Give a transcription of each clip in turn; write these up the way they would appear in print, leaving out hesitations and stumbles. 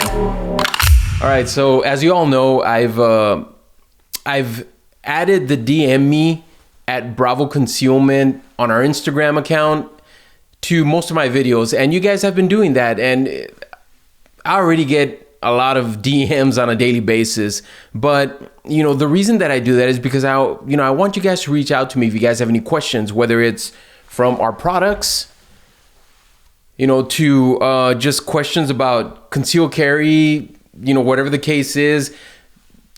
All right, so as you all know, I've added the DM me at Bravo Concealment on our Instagram account to most of my videos, and you guys have been doing that, and I already get a lot of DMs on a daily basis. But the reason that I do that is because I want you guys to reach out to me if you guys have any questions, whether it's from our products, to just questions about conceal carry, whatever the case is,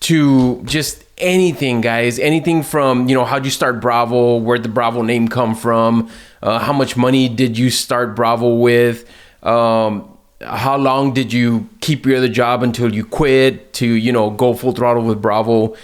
to just anything, guys. Anything from, how'd you start Bravo? Where'd the Bravo name come from? How much money did you start Bravo with? How long did you keep your other job until you quit to, go full throttle with Bravo?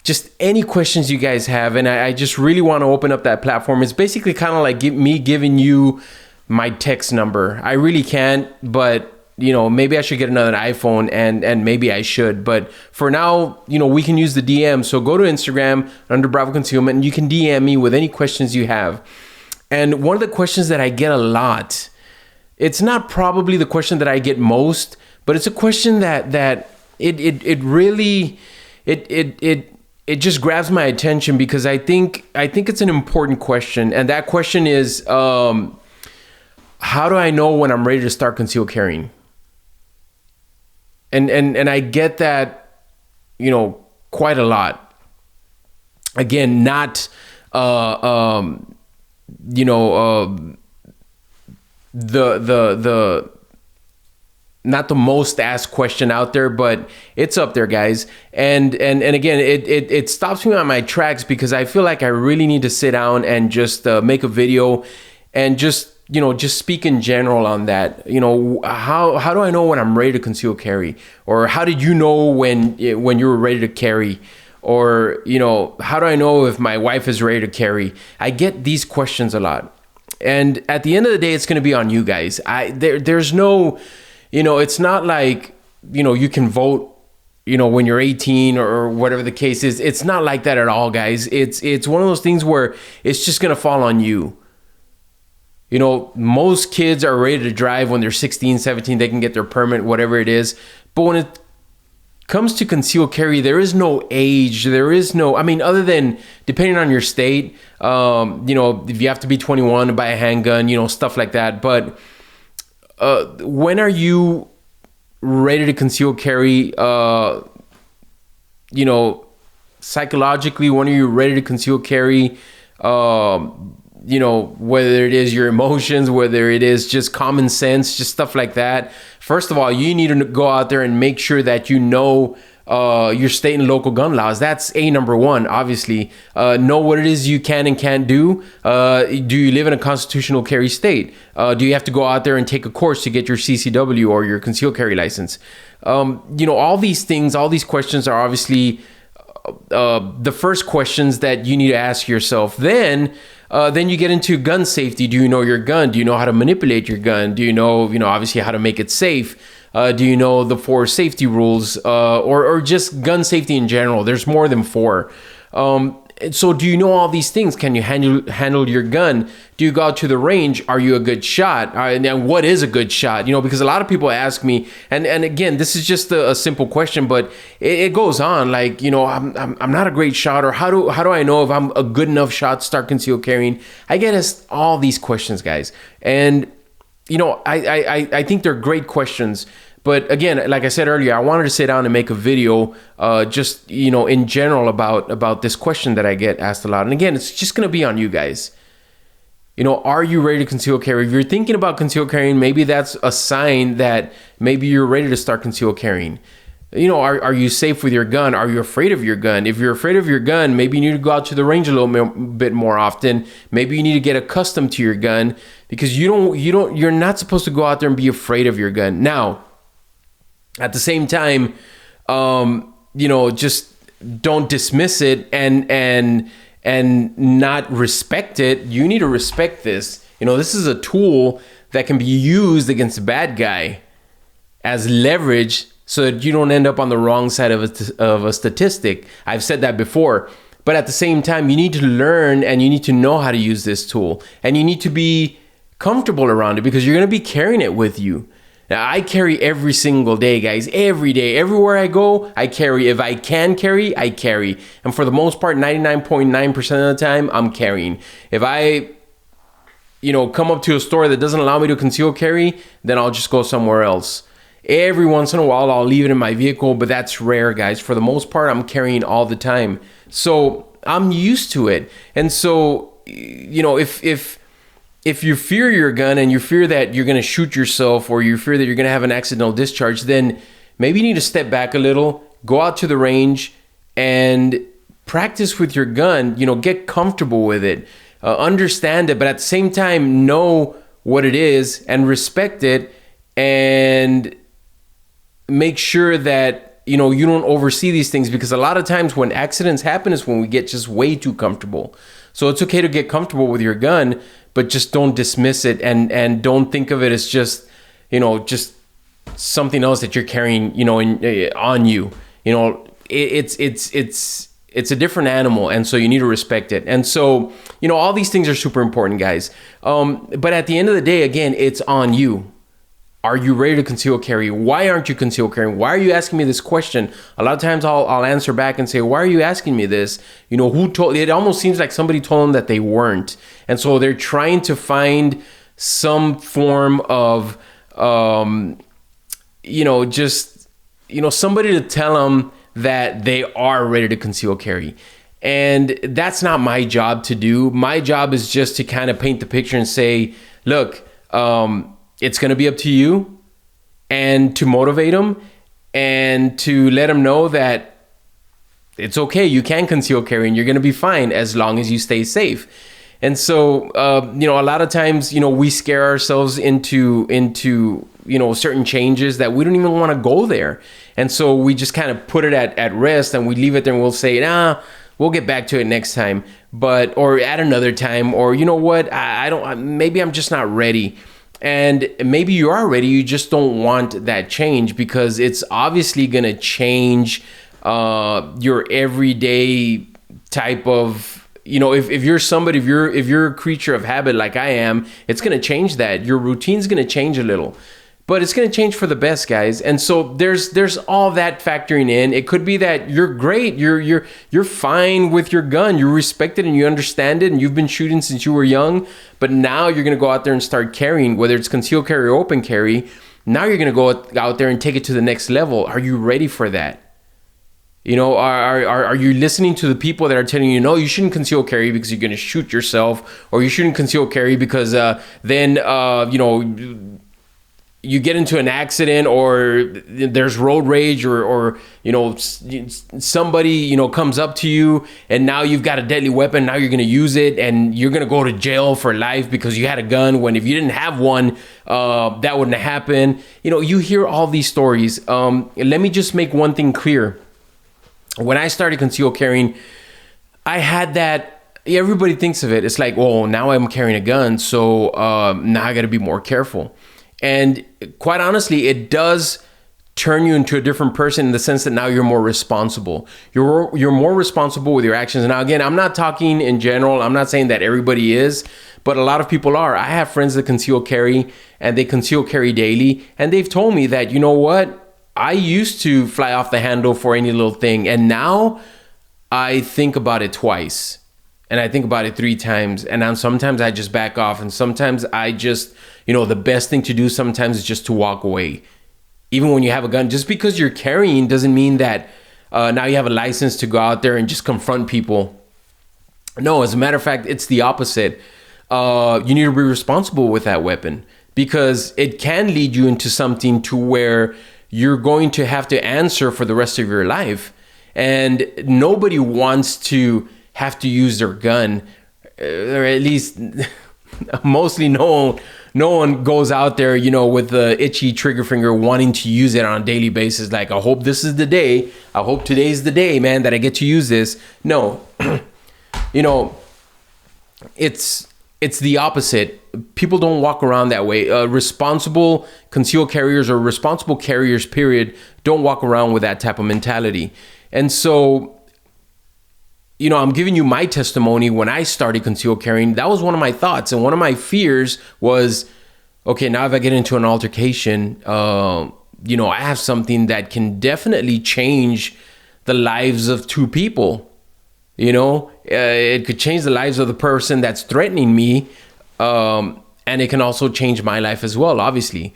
Just any questions you guys have. And I just really want to open up that platform. It's basically kind of like me giving you my text number. I really can't, but maybe I should get another iPhone and maybe I should. But for now, we can use the DM. So go to Instagram under Bravo Concealment and you can DM me with any questions you have. And one of the questions that I get a lot, it's not probably the question that I get most, but it's a question that it really just grabs my attention because I think it's an important question. And that question is, how do I know when I'm ready to start concealed carrying? And I get that, quite a lot. Again, not, the not the most asked question out there, but it's up there, guys. And again, it stops me on my tracks because I feel like I really need to sit down and just make a video and just speak in general on that. How do I know when I'm ready to conceal carry? Or how did you know when you were ready to carry? Or, how do I know if my wife is ready to carry? I get these questions a lot. And at the end of the day, it's going to be on you guys. There's no, it's not like, you can vote, when you're 18 or whatever the case is. It's not like that at all, guys. It's one of those things where it's just going to fall on you. Most kids are ready to drive when they're 16, 17, they can get their permit, whatever it is. But when it comes to concealed carry, there is no age. There is no, other than depending on your state, if you have to be 21 to buy a handgun, stuff like that. But when are you ready to conceal carry? Psychologically, when are you ready to conceal carry? Whether it is your emotions, whether it is just common sense, just stuff like that. First of all, you need to go out there and make sure that your state and local gun laws. That's number one, obviously. Know what it is you can and can't do. Do you live in a constitutional carry state? Do you have to go out there and take a course to get your CCW or your concealed carry license? All these things, all these questions are obviously the first questions that you need to ask yourself. Then you get into gun safety. Do you know your gun? Do you know how to manipulate your gun? Do you know, obviously how to make it safe? Do you know the 4 safety rules or just gun safety in general? There's more than 4. So do you know all these things? Can you handle your gun? Do you go out to the range? Are you a good shot? And what is a good shot? Because a lot of people ask me, and again, this is just a simple question, but it goes on. Like, I'm not a great shot, or how do I know if I'm a good enough shot to start concealed carrying? I get asked all these questions, guys, and I think they're great questions. But again, like I said earlier, I wanted to sit down and make a video just, in general about this question that I get asked a lot. And again, it's just going to be on you guys. Are you ready to conceal carry? If you're thinking about conceal carrying, maybe that's a sign that maybe you're ready to start conceal carrying. Are you safe with your gun? Are you afraid of your gun? If you're afraid of your gun, maybe you need to go out to the range a little bit more often. Maybe you need to get accustomed to your gun because you're not supposed to go out there and be afraid of your gun. Now, at the same time, just don't dismiss it and not respect it. You need to respect this. This is a tool that can be used against a bad guy as leverage so that you don't end up on the wrong side of a statistic. I've said that before. But at the same time, you need to learn and you need to know how to use this tool. And you need to be comfortable around it because you're going to be carrying it with you. Now, I carry every single day, guys. Every day, everywhere I go, I carry. If I can carry, I carry. And for the most part, 99.9% of the time, I'm carrying. If I, come up to a store that doesn't allow me to conceal carry, then I'll just go somewhere else. Every once in a while, I'll leave it in my vehicle, but that's rare, guys. For the most part, I'm carrying all the time. So I'm used to it. And so, if you fear your gun and you fear that you're going to shoot yourself, or you fear that you're going to have an accidental discharge, then maybe you need to step back a little, go out to the range and practice with your gun, get comfortable with it, understand it, but at the same time, know what it is and respect it, and make sure that, you don't oversee these things, because a lot of times when accidents happen is when we get just way too comfortable. So it's okay to get comfortable with your gun, but just don't dismiss it, and don't think of it as just, just something else that you're carrying, on you. It's a different animal, and so you need to respect it. And so, all these things are super important, guys. But at the end of the day, again, it's on you. Are you ready to conceal carry? Why aren't you conceal carrying? Why are you asking me this question? A lot of times I'll answer back and say, why are you asking me this? Who told? It almost seems like somebody told them that they weren't. And so they're trying to find some form of, somebody to tell them that they are ready to conceal carry. And that's not my job to do. My job is just to kind of paint the picture and say, look, it's going to be up to you, and to motivate them and to let them know that it's okay. You can conceal carry and you're going to be fine as long as you stay safe. And so, a lot of times, we scare ourselves into certain changes that we don't even want to go there. And so we just kind of put it at rest, and we leave it there, and we'll say, we'll get back to it next time, or at another time, or maybe I'm just not ready. And maybe you are ready, you just don't want that change, because it's obviously going to change your everyday type of, if you're somebody, if you're a creature of habit like I am, it's going to change that. Your routine's going to change a little. But it's going to change for the best, guys. And so there's all that factoring in. It could be that you're great. You're fine with your gun. You respect it and you understand it, and you've been shooting since you were young. But now you're going to go out there and start carrying, whether it's concealed carry or open carry. Now you're going to go out there and take it to the next level. Are you ready for that? Are you listening to the people that are telling you, no, you shouldn't conceal carry because you're going to shoot yourself, or you shouldn't conceal carry because then you get into an accident, or there's road rage, or somebody comes up to you and now you've got a deadly weapon. Now you're going to use it and you're going to go to jail for life because you had a gun, when if you didn't have one, that wouldn't have happened. You hear all these stories. Let me just make one thing clear. When I started conceal carrying, I had that. Everybody thinks of it. It's like, well, now I'm carrying a gun, so now I got to be more careful. And quite honestly, it does turn you into a different person, in the sense that now you're more responsible. You're more responsible with your actions. Now, again, I'm not talking in general. I'm not saying that everybody is, but a lot of people are. I have friends that conceal carry, and they conceal carry daily. And they've told me that, you know what? I used to fly off the handle for any little thing. And now I think about it twice. And I think about it 3 times. And then sometimes I just back off. And sometimes I just, the best thing to do sometimes is just to walk away. Even when you have a gun, just because you're carrying doesn't mean that now you have a license to go out there and just confront people. No, as a matter of fact, it's the opposite. You need to be responsible with that weapon, because it can lead you into something to where you're going to have to answer for the rest of your life. And nobody wants to have to use their gun, or at least mostly no one goes out there, with the itchy trigger finger wanting to use it on a daily basis. Like, I hope this is the day. I hope today's the day, man, that I get to use this. No, it's the opposite. People don't walk around that way. Responsible concealed carriers, or responsible carriers, period, don't walk around with that type of mentality. And so, I'm giving you my testimony. When I started concealed carrying, that was one of my thoughts. And one of my fears was, okay, now if I get into an altercation, I have something that can definitely change the lives of two people. It could change the lives of the person that's threatening me. And it can also change my life as well, obviously.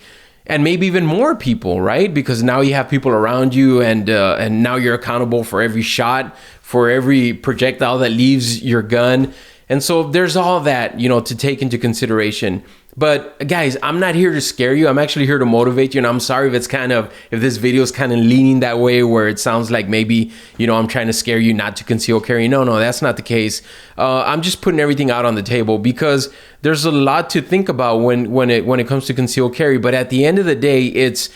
And maybe even more people, right? Because now you have people around you, and now you're accountable for every shot, for every projectile that leaves your gun. And so there's all that, to take into consideration. But guys, I'm not here to scare you. I'm actually here to motivate you. And I'm sorry if this video is kind of leaning that way, where it sounds like maybe, I'm trying to scare you not to conceal carry. No, that's not the case. I'm just putting everything out on the table, because there's a lot to think about when it comes to conceal carry. But at the end of the day, it's,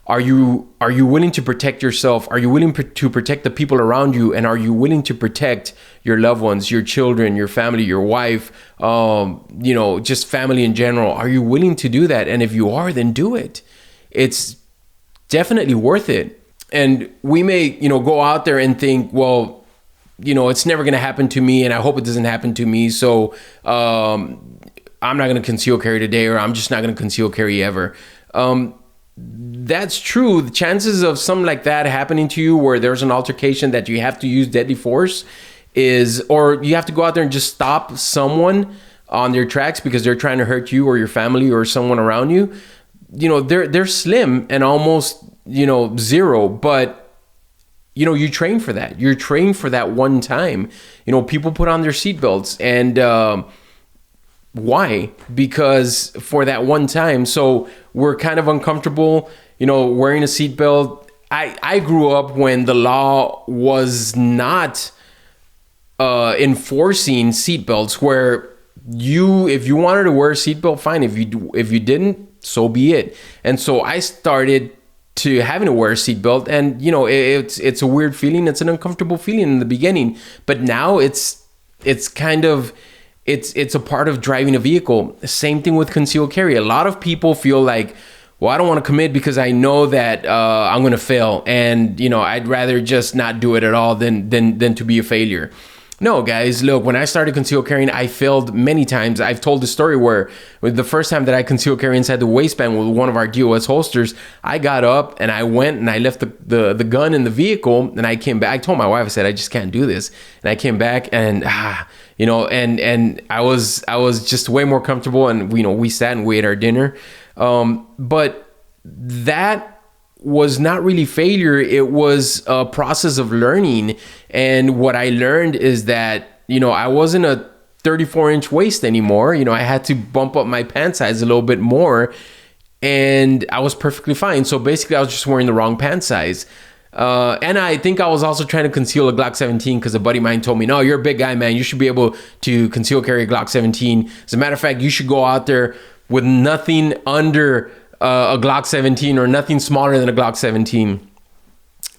are you willing to protect yourself? Are you willing to protect the people around you? And are you willing to protect your loved ones, your children, your family, your wife, just family in general? Are you willing to do that? And if you are, then do it. It's definitely worth it. And we may, go out there and think, well, it's never going to happen to me, and I hope it doesn't happen to me. So I'm not going to conceal carry today, or I'm just not going to conceal carry ever. That's true. The chances of something like that happening to you, where there's an altercation that you have to use deadly force, or you have to go out there and just stop someone on their tracks because they're trying to hurt you or your family or someone around you, they're slim and almost, zero. But, you train for that. You're trained for that one time. People put on their seatbelts, and why? Because for that one time. So we're kind of uncomfortable, wearing a seatbelt. I grew up when the law was not enforcing seatbelts, where if you wanted to wear a seatbelt, fine. If you didn't, so be it. And so I started to having to wear a seatbelt, and it's a weird feeling. It's an uncomfortable feeling in the beginning, but now it's kind of, it's a part of driving a vehicle. Same thing with concealed carry. A lot of people feel like, well, I don't want to commit because I know that I'm going to fail, and I'd rather just not do it at all than to be a failure. No, guys, look, when I started concealed carrying, I failed many times. I've told the story where the first time that I concealed carry inside the waistband with one of our DOS holsters, I got up and I went and I left the gun in the vehicle, and I came back. I told my wife, I said, I just can't do this. And I came back, and and I was just way more comfortable, and we sat and we ate our dinner. But that was not really failure. It was a process of learning. And what I learned is that, I wasn't a 34-inch waist anymore. I had to bump up my pant size a little bit more, and I was perfectly fine. So basically I was just wearing the wrong pant size. And I think I was also trying to conceal a Glock 17 because a buddy of mine told me, no, you're a big guy, man. You should be able to conceal carry a Glock 17. As a matter of fact, you should go out there with nothing under a Glock 17 or nothing smaller than a Glock 17.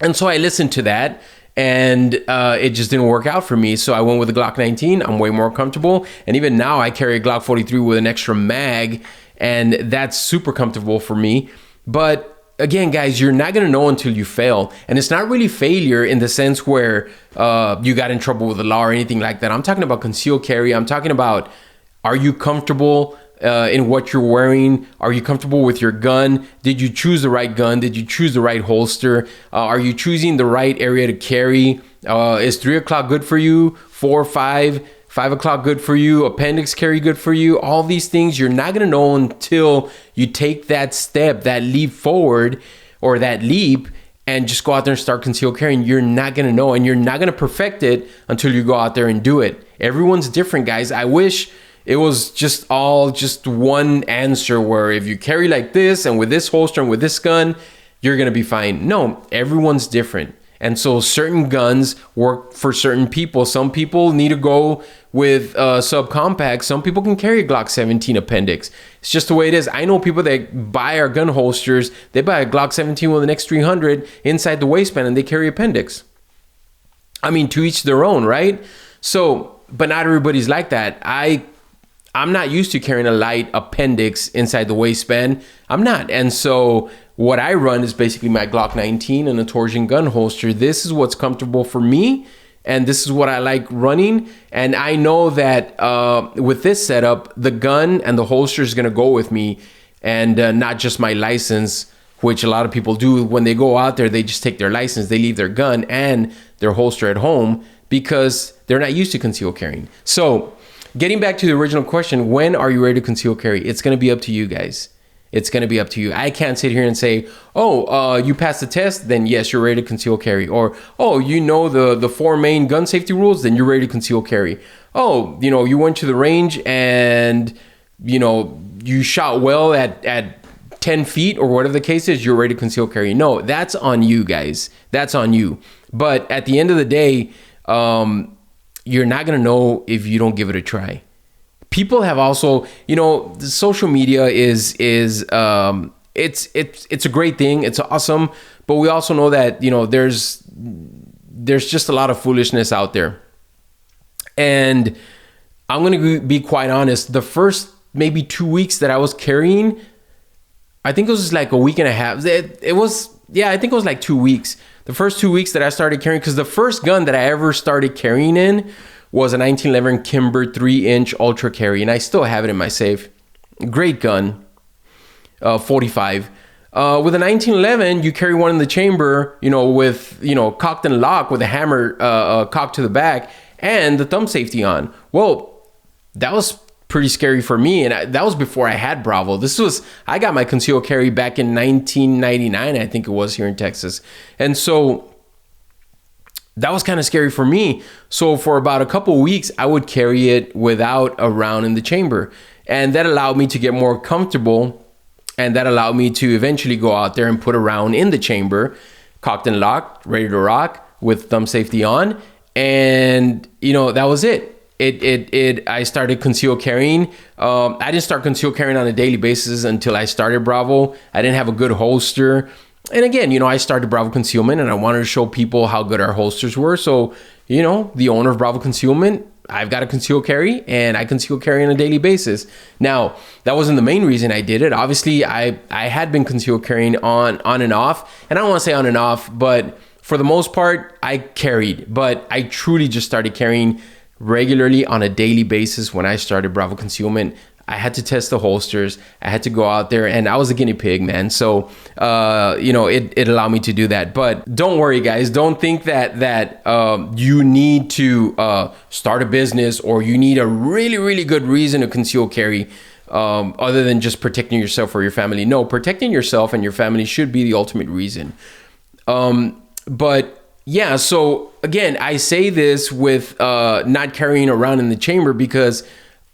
And so I listened to that, and it just didn't work out for me. So I went with the Glock 19. I'm way more comfortable. And even now I carry a Glock 43 with an extra mag, and that's super comfortable for me. But again, guys, you're not going to know until you fail. And it's not really failure in the sense where you got in trouble with the law or anything like that. I'm talking about concealed carry. I'm talking about, are you comfortable in what you're wearing? Are you comfortable with your gun? Did you choose the right gun? Did you choose the right holster? Are you choosing the right area to carry? Is 3 o'clock good for you? 4, 5 o'clock good for you? Appendix carry good for you? All these things you're not going to know until you take that step, that leap forward, or that leap, and just go out there and start concealed carrying. You're not going to know, and you're not going to perfect it until you go out there and do it. Everyone's different, guys. I wish it was just one answer where if you carry like this and with this holster and with this gun, you're going to be fine. No, everyone's different. And so certain guns work for certain people. Some people need to go with subcompact. Some people can carry a Glock 17 appendix. It's just the way it is. I know people that buy our gun holsters. They buy a Glock 17 with an X300 inside the waistband, and they carry appendix. I mean, to each their own, right? So, but not everybody's like that. I'm not used to carrying a light appendix inside the waistband. I'm not. And so what I run is basically my Glock 19 and a torsion gun holster. This is what's comfortable for me, and this is what I like running. And I know that with this setup, the gun and the holster is going to go with me and not just my license, which a lot of people do when they go out there. They just take their license, they leave their gun and their holster at home because they're not used to conceal carrying. So getting back to the original question, when are you ready to conceal carry? It's going to be up to you guys. It's going to be up to you. I can't sit here and say, you passed the test, then yes, you're ready to conceal carry. Or, you know the 4 main gun safety rules, then you're ready to conceal carry. You went to the range and, you shot well at 10 feet or whatever the case is, you're ready to conceal carry. No, that's on you guys. That's on you. But at the end of the day, you're not going to know if you don't give it a try. People have also, the social media is it's a great thing. It's awesome. But we also know that, there's just a lot of foolishness out there. And I'm going to be quite honest. The first maybe 2 weeks that I was carrying, I think it was like a week and a half. I think it was like 2 weeks. The first 2 weeks that I started carrying, because the first gun that I ever started carrying in was a 1911 Kimber 3-inch Ultra Carry, and I still have it in my safe. Great gun, 45. With a 1911, you carry one in the chamber, with, cocked and locked with a hammer cocked to the back and the thumb safety on. Well, that was pretty scary for me, and that was before I had Bravo. I got my concealed carry back in 1999, I think it was, here in Texas. And so that was kind of scary for me. So for about a couple of weeks, I would carry it without a round in the chamber. And that allowed me to get more comfortable. And that allowed me to eventually go out there and put a round in the chamber, cocked and locked, ready to rock with thumb safety on. And, that was it. I started concealed carrying. I didn't start concealed carrying on a daily basis until I started Bravo. I didn't have a good holster. And again, I started Bravo Concealment and I wanted to show people how good our holsters were. So, the owner of Bravo Concealment, I've got a concealed carry and I conceal carry on a daily basis. Now, that wasn't the main reason I did it. Obviously, I had been concealed carrying on and off. And I don't want to say on and off, but for the most part, I carried. But I truly just started carrying regularly on a daily basis when I started Bravo Concealment. I had to test the holsters. I had to go out there, and I was a guinea pig, man. So, it allowed me to do that. But don't worry, guys. Don't think that you need to start a business or you need a really, really good reason to conceal carry other than just protecting yourself or your family. No, protecting yourself and your family should be the ultimate reason. But yeah, so again, I say this with not carrying around in the chamber because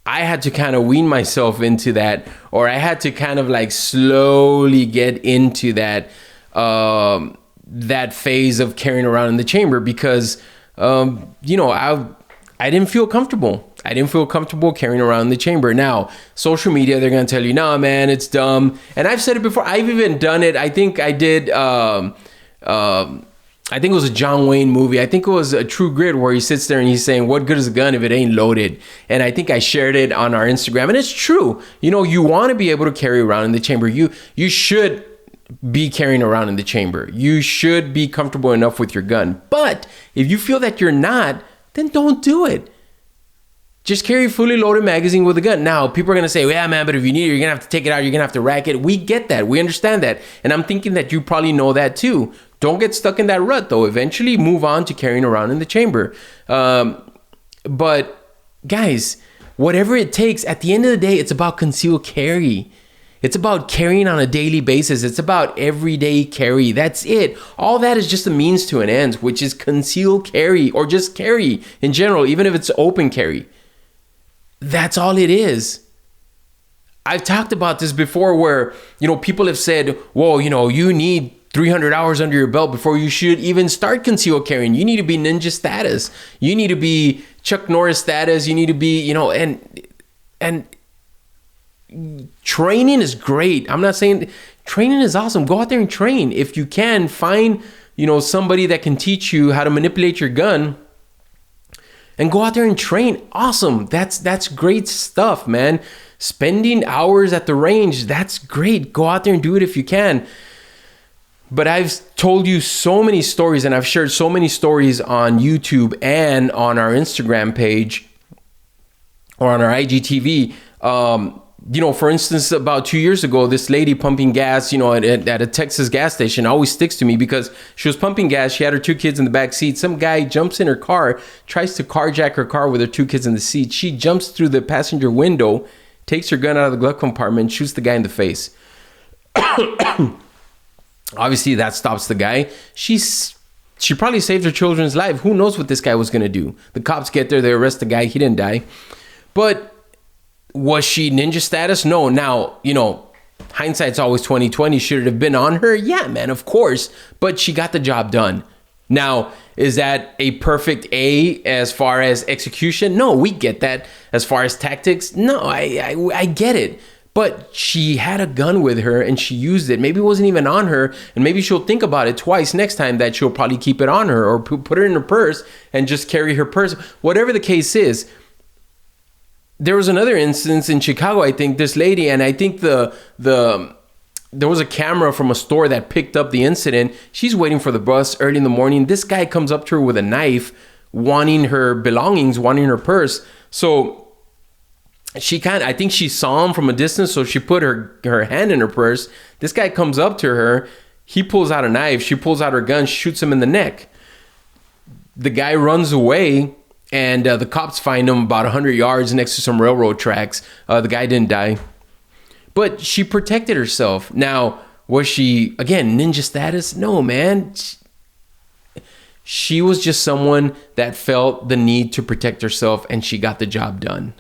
I had to kind of wean myself into that, or I had to kind of like slowly get into that that phase of carrying around in the chamber because I didn't feel comfortable. I didn't feel comfortable carrying around in the chamber. Now, social media, they're going to tell you, nah, man, it's dumb. And I've said it before. I've even done it. I think I did. I think it was a John Wayne movie. I think it was a True Grit where he sits there and he's saying, what good is a gun if it ain't loaded? And I think I shared it on our Instagram. And it's true. You want to be able to carry around in the chamber. You should be carrying around in the chamber. You should be comfortable enough with your gun. But if you feel that you're not, then don't do it. Just carry a fully loaded magazine with a gun. Now, people are going to say, well, yeah, man, but if you need it, you're going to have to take it out. You're going to have to rack it. We get that. We understand that. And I'm thinking that you probably know that too. Don't get stuck in that rut, though. Eventually move on to carrying around in the chamber. But guys, whatever it takes, at the end of the day, it's about concealed carry. It's about carrying on a daily basis. It's about everyday carry. That's it. All that is just a means to an end, which is concealed carry or just carry in general, even if it's open carry. That's all it is. I've talked about this before where, people have said, whoa, you need 300 hours under your belt before you should even start concealed carrying. You need to be ninja status. You need to be Chuck Norris status. You need to be, and training is great. I'm not saying training is awesome. Go out there and train. If you can, find, somebody that can teach you how to manipulate your gun and go out there and train. Awesome. That's great stuff, man. Spending hours at the range, that's great. Go out there and do it if you can. But I've told you so many stories and I've shared so many stories on YouTube and on our Instagram page or on our IGTV For instance, about 2 years ago, this lady pumping gas, at a Texas gas station always sticks to me because she was pumping gas. She had her 2 kids in the back seat. Some guy jumps in her car, tries to carjack her car with her 2 kids in the seat. She jumps through the passenger window, takes her gun out of the glove compartment, shoots the guy in the face. Obviously, that stops the guy. She probably saved her children's life. Who knows what this guy was going to do? The cops get there. They arrest the guy. He didn't die. But was she ninja status? No. Now, hindsight's always 20/20. Should it have been on her? Yeah, man, of course. But she got the job done. Now, is that a perfect A as far as execution? No, we get that. As far as tactics? No, I get it. But she had a gun with her and she used it. Maybe it wasn't even on her. And maybe she'll think about it twice next time that she'll probably keep it on her or put it in her purse and just carry her purse. Whatever the case is. There was another instance in Chicago, I think, this lady, and I think there was a camera from a store that picked up the incident. She's waiting for the bus early in the morning. This guy comes up to her with a knife, wanting her belongings, wanting her purse. So I think she saw him from a distance, so she put her hand in her purse. This guy comes up to her. He pulls out a knife. She pulls out her gun, shoots him in the neck. The guy runs away. And the cops find him about 100 yards next to some railroad tracks. The guy didn't die. But she protected herself. Now, was she, again, ninja status? No, man. She was just someone that felt the need to protect herself, and she got the job done.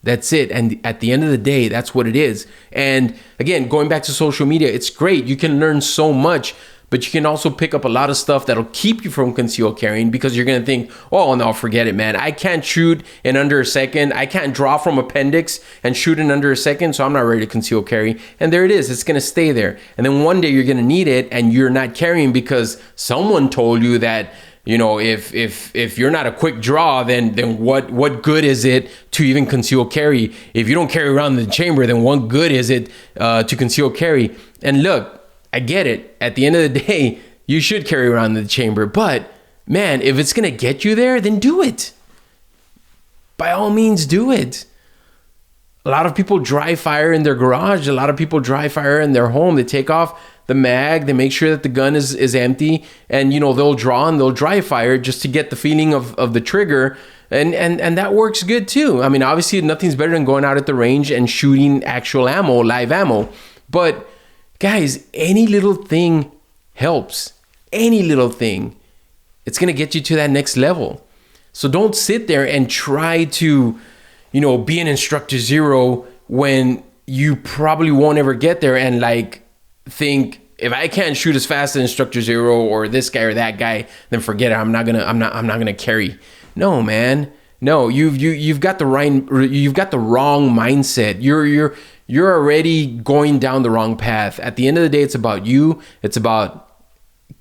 That's it. And at the end of the day, that's what it is. And again, going back to social media, it's great. You can learn so much. But you can also pick up a lot of stuff that'll keep you from concealed carrying because you're going to think, oh, no, forget it, man. I can't shoot in under a second. I can't draw from appendix and shoot in under a second, so I'm not ready to conceal carry. And there it is. It's going to stay there. And then one day you're going to need it and you're not carrying because someone told you that, if you're not a quick draw, then what good is it to even conceal carry? If you don't carry around the chamber, then what good is it to conceal carry? And look, I get it. At the end of the day, you should carry around the chamber. But, man, if it's going to get you there, then do it. By all means, do it. A lot of people dry fire in their garage. A lot of people dry fire in their home. They take off the mag. They make sure that the gun is empty. And, they'll draw and they'll dry fire just to get the feeling of the trigger. And that works good, too. I mean, obviously, nothing's better than going out at the range and shooting actual ammo, live ammo. But guys, any little thing helps. Any little thing. It's going to get you to that next level. So don't sit there and try to, be an instructor zero when you probably won't ever get there and think, if I can't shoot as fast as instructor zero or this guy or that guy, then forget it. I'm not going to carry. No, man. No, you've got the wrong mindset. You're already going down the wrong path. At the end of the day, it's about you. It's about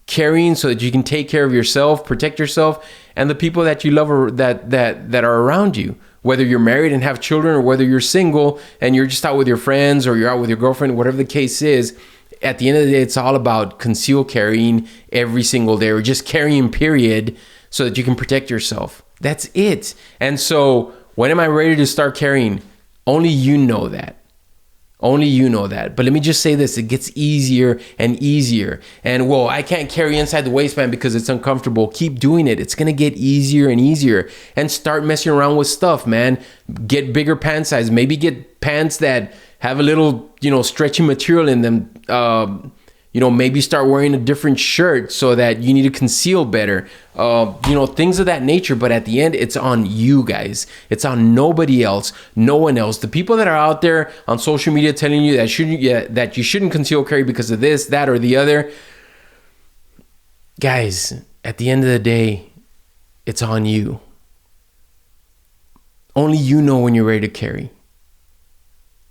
carrying so that you can take care of yourself, protect yourself, and the people that you love or that are around you. Whether you're married and have children or whether you're single and you're just out with your friends or you're out with your girlfriend, whatever the case is, at the end of the day, it's all about concealed carrying every single day or just carrying, period, so that you can protect yourself. That's it. And so when am I ready to start carrying? Only you know that. Only you know that. But let me just say this, it gets easier and easier. And well, I can't carry inside the waistband because it's uncomfortable. Keep doing it. It's going to get easier and easier. And start messing around with stuff, man. Get bigger pant size. Maybe get pants that have a little, stretchy material in them. Maybe start wearing a different shirt so that you need to conceal better. Things of that nature. But at the end, it's on you guys. It's on nobody else, no one else. The people that are out there on social media telling you that you shouldn't conceal carry because of this, that, or the other. Guys, at the end of the day, it's on you. Only you know when you're ready to carry.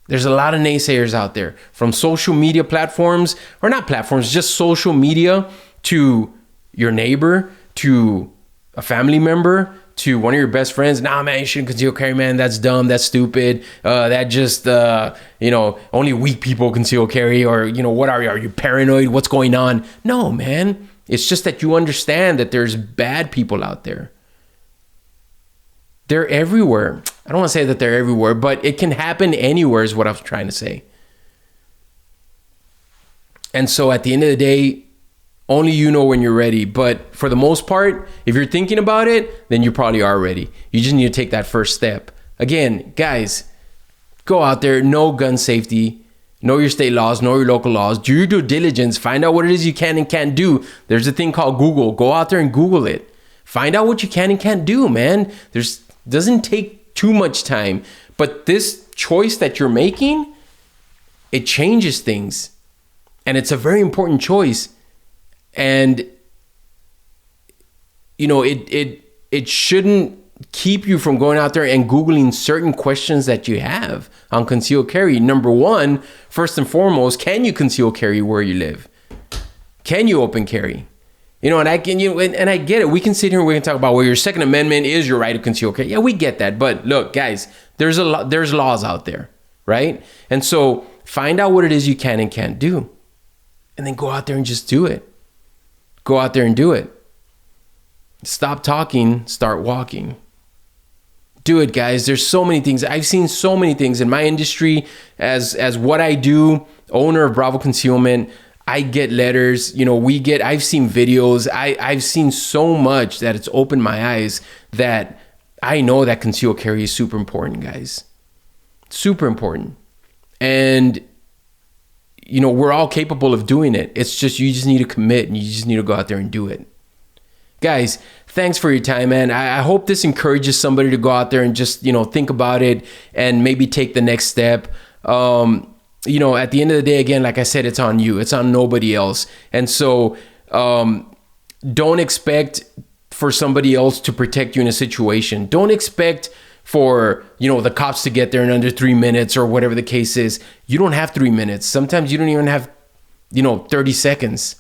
There's a lot of naysayers out there from social media platforms, or not platforms, just social media, to your neighbor, to a family member, to one of your best friends. Nah, man, you shouldn't conceal carry, man. That's dumb. That's stupid. That just, only weak people conceal carry. Or, what are you? Are you paranoid? What's going on? No, man. It's just that you understand that there's bad people out there. They're everywhere. I don't want to say that they're everywhere, but it can happen anywhere is what I was trying to say. And so at the end of the day, only you know when you're ready. But for the most part, if you're thinking about it, then you probably are ready. You just need to take that first step. Again, guys, go out there, know gun safety, know your state laws, know your local laws, do your due diligence, find out what it is you can and can't do. There's a thing called Google. Go out there and Google it. Find out what you can and can't do, man. Doesn't take too much time. But this choice that you're making, it changes things. And it's a very important choice. And you know, it shouldn't keep you from going out there and Googling certain questions that you have on concealed carry. Number one, first and foremost, can you conceal carry where you live? Can you open carry? You know, and I get it. We can sit here and we can talk about, well, your Second Amendment is your right to conceal carry. Yeah, we get that. But look, guys, there's laws out there, right? And so find out what it is you can and can't do. And then go out there and just do it. Go out there and do it. Stop talking, start walking. Do it, guys. There's so many things. I've seen so many things in my industry as what I do, owner of Bravo Concealment. I get letters, you know, I've seen videos. I've seen so much that it's opened my eyes that I know that concealed carry is super important, guys. Super important. And you know, we're all capable of doing it. It's just, you just need to commit and you just need to go out there and do it. Guys, thanks for your time, man. I hope this encourages somebody to go out there and just, you know, think about it and maybe take the next step. You know, at the end of the day, again, like I said, it's on you. It's on nobody else. And so don't expect for somebody else to protect you in a situation. Don't expect for, you know, the cops to get there in under 3 minutes or whatever the case is. You don't have 3 minutes. Sometimes you don't even have, you know, 30 seconds.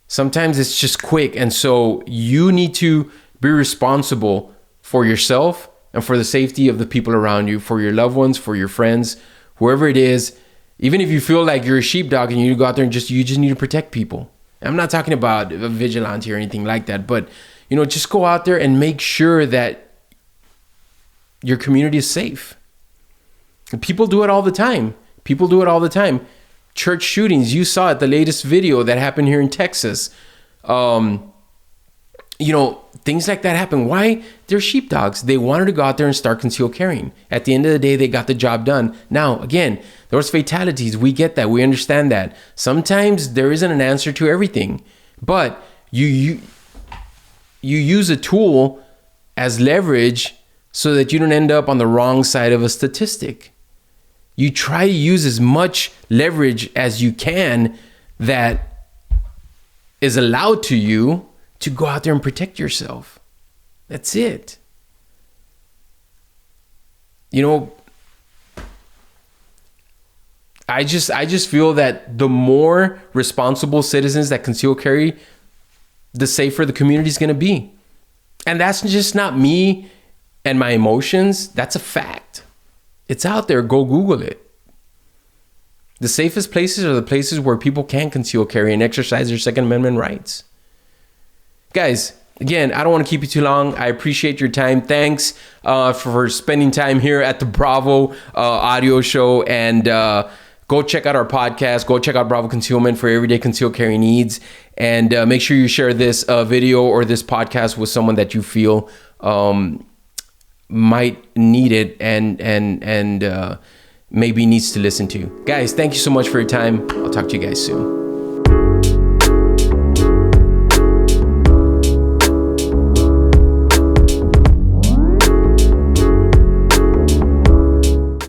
Sometimes it's just quick. And so you need to be responsible for yourself and for the safety of the people around you, for your loved ones, for your friends, whoever it is. Even if you feel like you're a sheepdog and you go out there and you just need to protect people. I'm not talking about a vigilante or anything like that, but, you know, just go out there and make sure that your community is safe. People do it all the time. Church shootings, you saw it, the latest video that happened here in Texas. You know, things like that happen. Why? They're sheepdogs. They wanted to go out there and start concealed carrying. At the end of the day, they got the job done. Now, again, there was fatalities. We get that. We understand that. Sometimes there isn't an answer to everything, but you use a tool as leverage so that you don't end up on the wrong side of a statistic. You try to use as much leverage as you can that is allowed to you to go out there and protect yourself. That's it. You know, I just feel that the more responsible citizens that conceal carry, the safer the community is going to be. And that's just not me and my emotions. That's a fact. It's out there. Go Google it. The safest places are the places where people can conceal carry and exercise their Second Amendment rights. Guys, again, I don't want to keep you too long. I appreciate your time. Thanks for spending time here at the Bravo audio show. And go check out our podcast. Go check out Bravo Concealment for everyday concealed carry needs. And make sure you share this video or this podcast with someone that you feel might need it and maybe needs to listen to. Guys, thank you so much for your time. I'll talk to you guys soon.